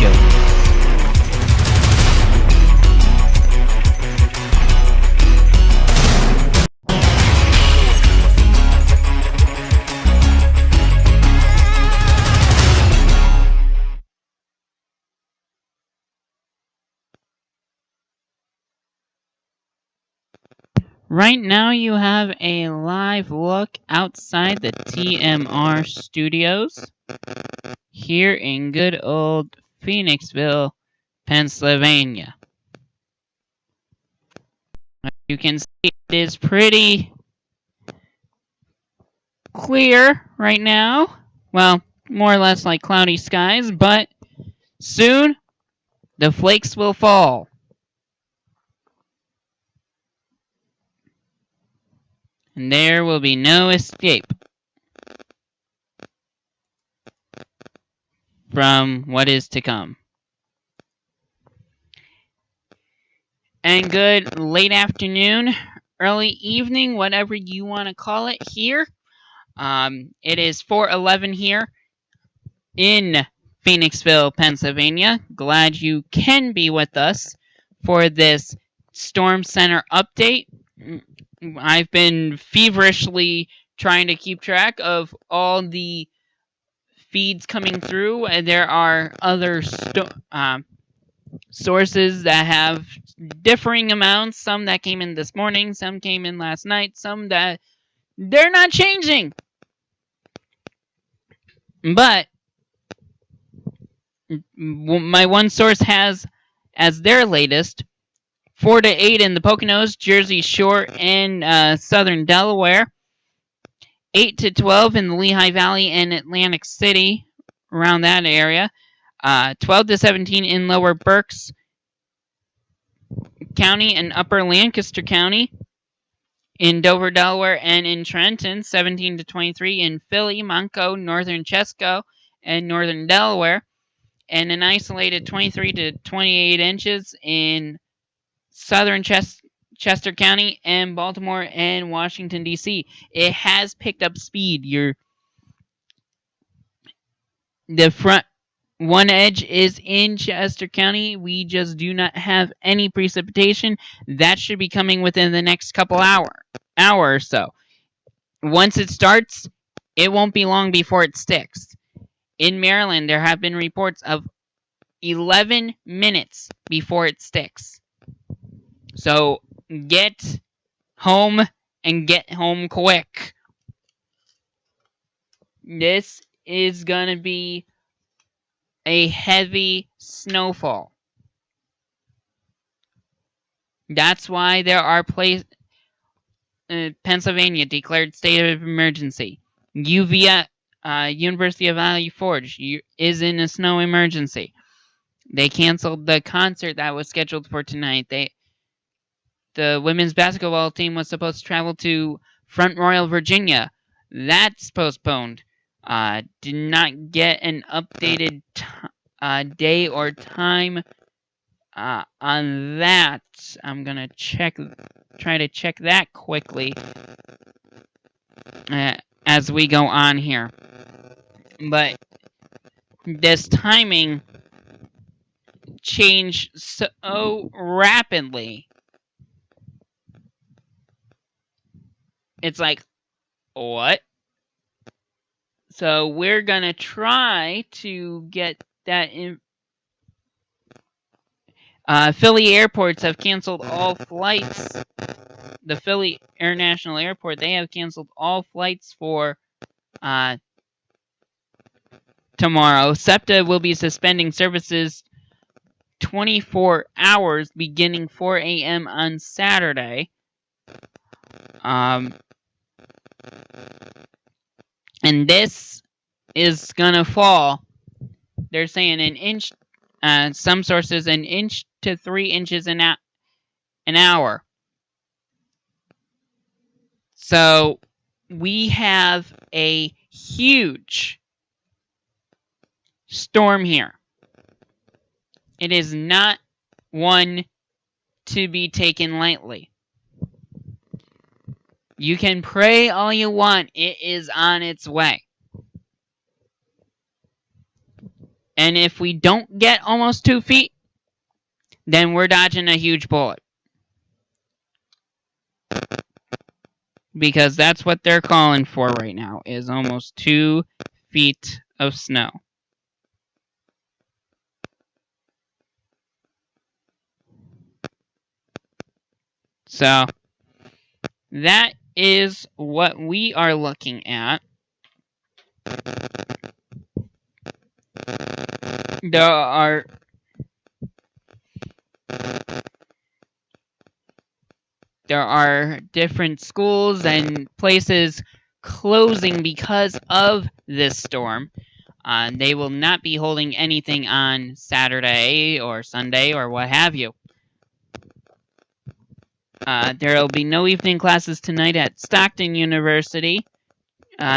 you. Right now you have a live look outside the TMR studios here in good old Phoenixville, Pennsylvania. You can see it is pretty clear right now. Well, more or less like cloudy skies, but soon the flakes will fall. And there will be no escape from what is to come. And good late afternoon, early evening, whatever you want to call it here. It is 4:11 here in Phoenixville, Pennsylvania. Glad you can be with us for this StormCenter update. I've been feverishly trying to keep track of all the feeds coming through, and there are other sources that have differing amounts. Some that came in this morning, some came in last night, some that they're not changing. But my one source has as their latest 4 to 8 in the Poconos, Jersey Shore, and southern Delaware. 8 to 12 in the Lehigh Valley and Atlantic City, around that area. 12 to 17 in Lower Berks County and Upper Lancaster County. In Dover, Delaware, and in Trenton. 17 to 23 in Philly, Monco, Northern Chesco, and Northern Delaware. And an isolated 23 to 28 inches in Southern Chester County and Baltimore and Washington, D.C. It has picked up speed. The front one edge is in Chester County. We just do not have any precipitation. That should be coming within the next couple hour or so. Once it starts, it won't be long before it sticks. In Maryland, there have been reports of 11 minutes before it sticks. So get home and get home quick. This is going to be a heavy snowfall. That's why there are Pennsylvania declared state of emergency. University of Valley Forge is in a snow emergency. They canceled the concert that was scheduled for tonight. The women's basketball team was supposed to travel to Front Royal, Virginia. That's postponed. Did not get an updated day or time on that. I'm gonna try to check that quickly as we go on here. But this timing changed so rapidly. It's like, what? So we're gonna try to get that in. Philly airports have canceled all flights. The Philly International Airport, they have canceled all flights for tomorrow. SEPTA will be suspending services 24 hours beginning 4 a.m. on Saturday. And this is gonna fall. They're saying an inch, some sources an inch to 3 inches an hour. So we have a huge storm here. It is not one to be taken lightly. You can pray all you want. It is on its way. And if we don't get almost 2 feet, then we're dodging a huge bullet. Because that's what they're calling for right now, is almost 2 feet of snow. So, that is what we are looking at. There are different schools and places closing because of this storm. They will not be holding anything on Saturday or Sunday or what have you. There will be no evening classes tonight at Stockton University,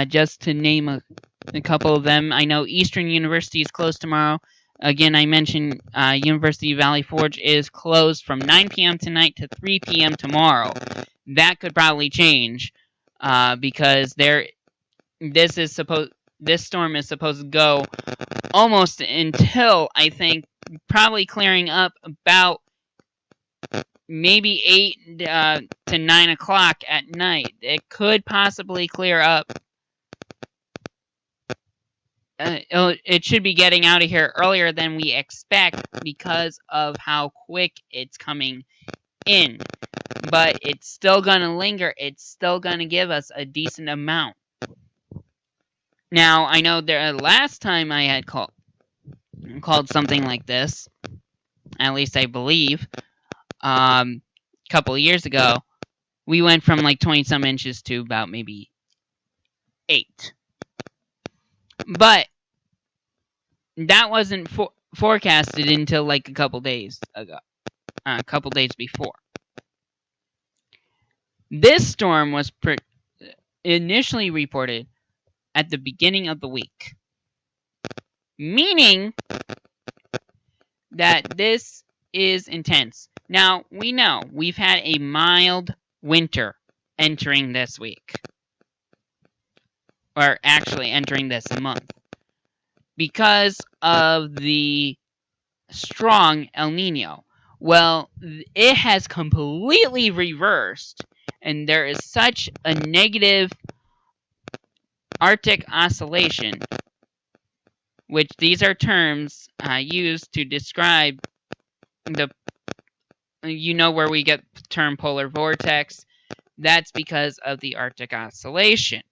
just to name a couple of them. I know Eastern University is closed tomorrow. Again, I mentioned University of Valley Forge is closed from 9 p.m. tonight to 3 p.m. tomorrow. That could probably change because this storm is supposed to go almost until, I think, probably clearing up about maybe 8 to 9 o'clock at night. It could possibly clear up. It should be getting out of here earlier than we expect because of how quick it's coming in. But it's still going to linger. It's still going to give us a decent amount. Now, I know the last time I had called something like this, at least I believe, a couple of years ago, we went from like 20-some inches to about maybe 8. But that wasn't forecasted until like a couple days ago, a couple days before. This storm was initially reported at the beginning of the week, meaning that this is intense. Now, we know we've had a mild winter entering this week, or actually entering this month, because of the strong El Nino. Well, it has completely reversed, and there is such a negative Arctic oscillation, which these are terms used to describe where we get the term polar vortex. That's because of the Arctic oscillation.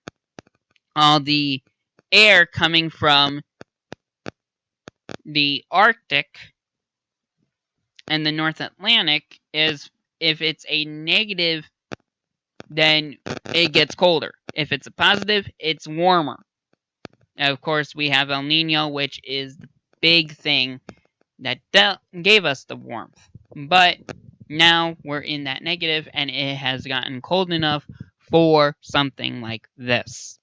All the air coming from the Arctic and the North Atlantic is, if it's a negative, then it gets colder. If it's a positive, it's warmer. Now, of course, we have El Nino, which is the big thing that gave us the warmth. But now we're in that negative, and it has gotten cold enough for something like this.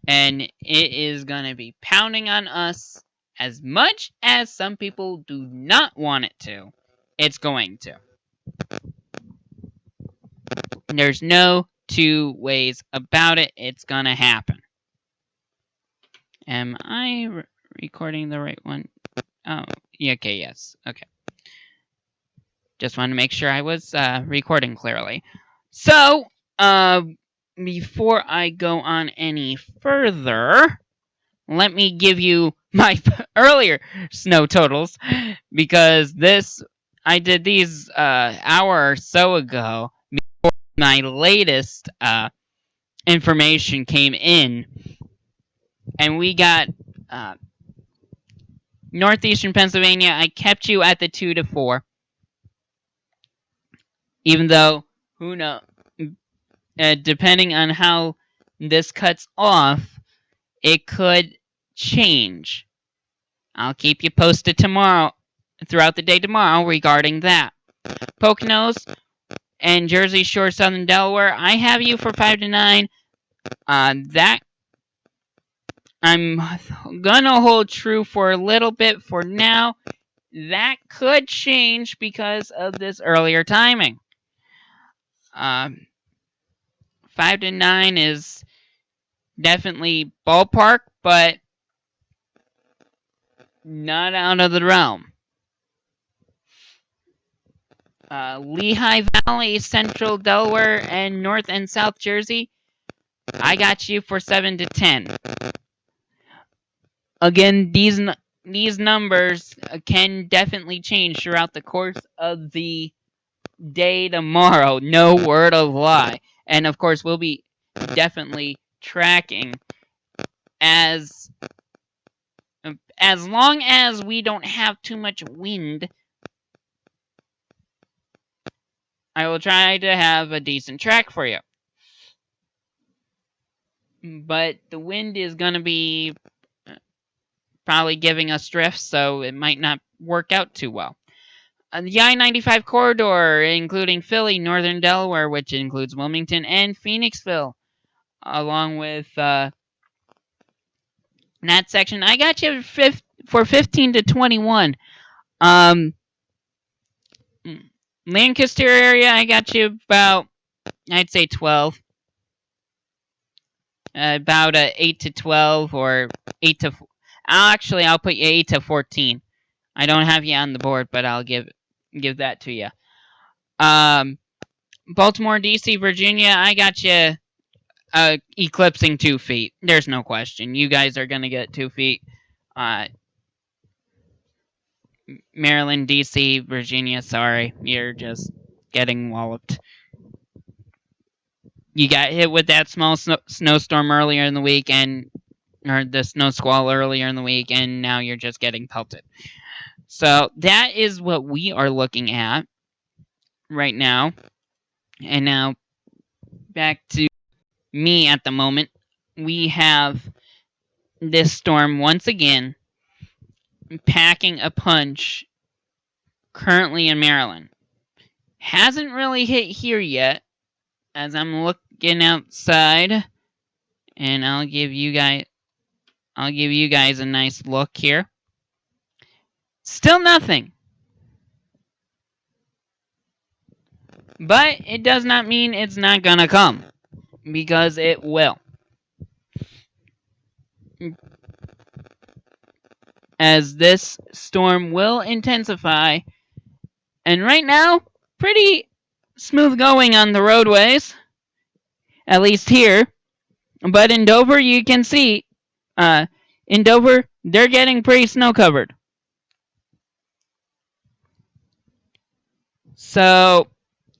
And it is going to be pounding on us as much as some people do not want it to. It's going to. There's no two ways about it. It's going to happen. Am I recording the right one? Oh, yeah, okay, yes. Okay. Just wanted to make sure I was recording clearly. So, before I go on any further, let me give you my earlier snow totals, because I did these hour or so ago before my latest information came in, and we got northeastern Pennsylvania. I kept you at the 2 to 4, even though, who knows, depending on how this cuts off, it could change. I'll keep you posted throughout the day tomorrow regarding that. Poconos and Jersey Shore, Southern Delaware, I have you for 5 to 9. That I'm gonna hold true for a little bit for now. That could change because of this earlier timing. 5 to 9 is definitely ballpark, but not out of the realm. Lehigh Valley, Central Delaware, and North and South Jersey, I got you for 7 to 10. Again, these numbers can definitely change throughout the course of the day tomorrow. No word of lie. And of course, we'll be definitely tracking as long as we don't have too much wind. I will try to have a decent track for you. But the wind is going to be probably giving us drift, so it might not work out too well. The I-95 corridor, including Philly, Northern Delaware, which includes Wilmington and Phoenixville, along with that section, I got you for 15 to 21. Lancaster area, I got you about, I'd say 12. About 8 to 12 or 8 to... Actually, I'll put you 8 to 14. I don't have you on the board, but I'll give that to you. Baltimore, D.C., Virginia, I got you eclipsing 2 feet. There's no question. You guys are going to get 2 feet. Maryland, D.C., Virginia, sorry. You're just getting walloped. You got hit with that small snowstorm earlier in the week, or the snow squall earlier in the week, and now you're just getting pelted. So that is what we are looking at right now. And now back to me at the moment. We have this storm once again packing a punch currently in Maryland. Hasn't really hit here yet, as I'm looking outside, and I'll give you guys a nice look here. Still nothing. But it does not mean it's not gonna come, because it will. As this storm will intensify, and right now, pretty smooth going on the roadways, at least here. But in Dover, you can see, in Dover, they're getting pretty snow covered. So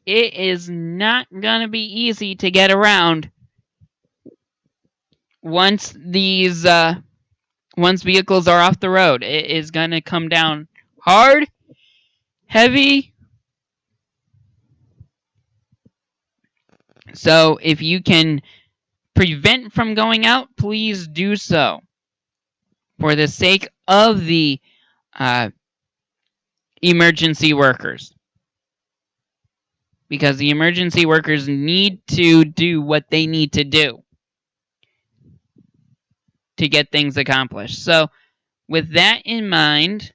it is not gonna be easy to get around once vehicles are off the road. It is gonna come down hard, heavy. So if you can prevent from going out, please do so, for the sake of the emergency workers. Because the emergency workers need to do what they need to do to get things accomplished. So with that in mind,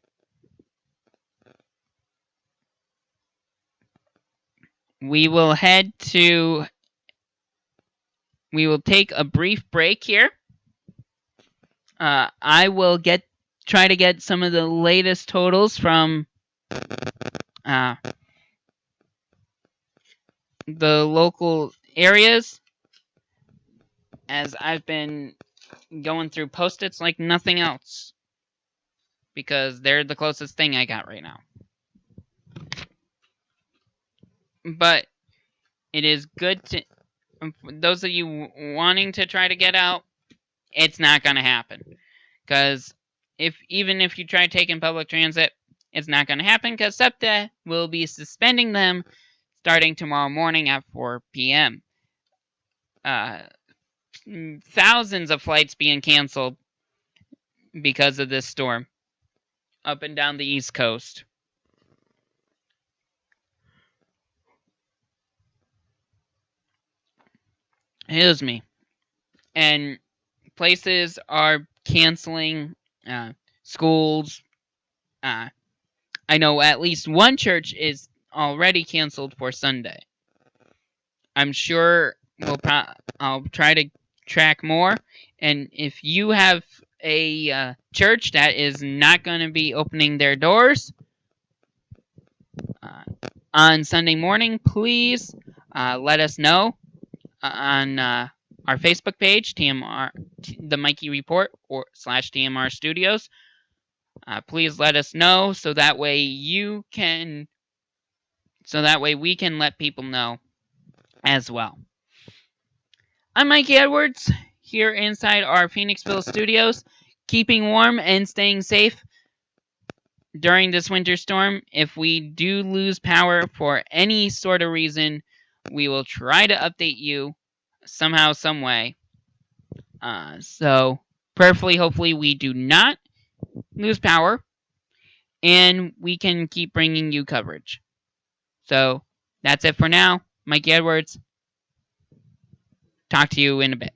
we will take a brief break here. I will try to get some of the latest totals from the local areas, as I've been going through Post-its like nothing else, because they're the closest thing I got right now. But it is good to, those of you wanting to try to get out, it's not going to happen. Because even if you try taking public transit, it's not going to happen, because SEPTA will be suspending them starting tomorrow morning at 4 p.m. Thousands of flights being canceled because of this storm up and down the East Coast. Excuse me. And places are canceling schools. I know at least one church is already canceled for Sunday. I'm sure I'll try to track more. And if you have a church that is not going to be opening their doors on Sunday morning, please let us know on our Facebook page, TMR, the Mikey Report, or /TMR Studios. Please let us know so that way we can let people know as well. I'm Mikey Edwards here inside our Phoenixville studios, keeping warm and staying safe during this winter storm. If we do lose power for any sort of reason, we will try to update you somehow, some way. So prayerfully, hopefully we do not lose power and we can keep bringing you coverage. So that's it for now. Mikey Edwards. Talk to you in a bit.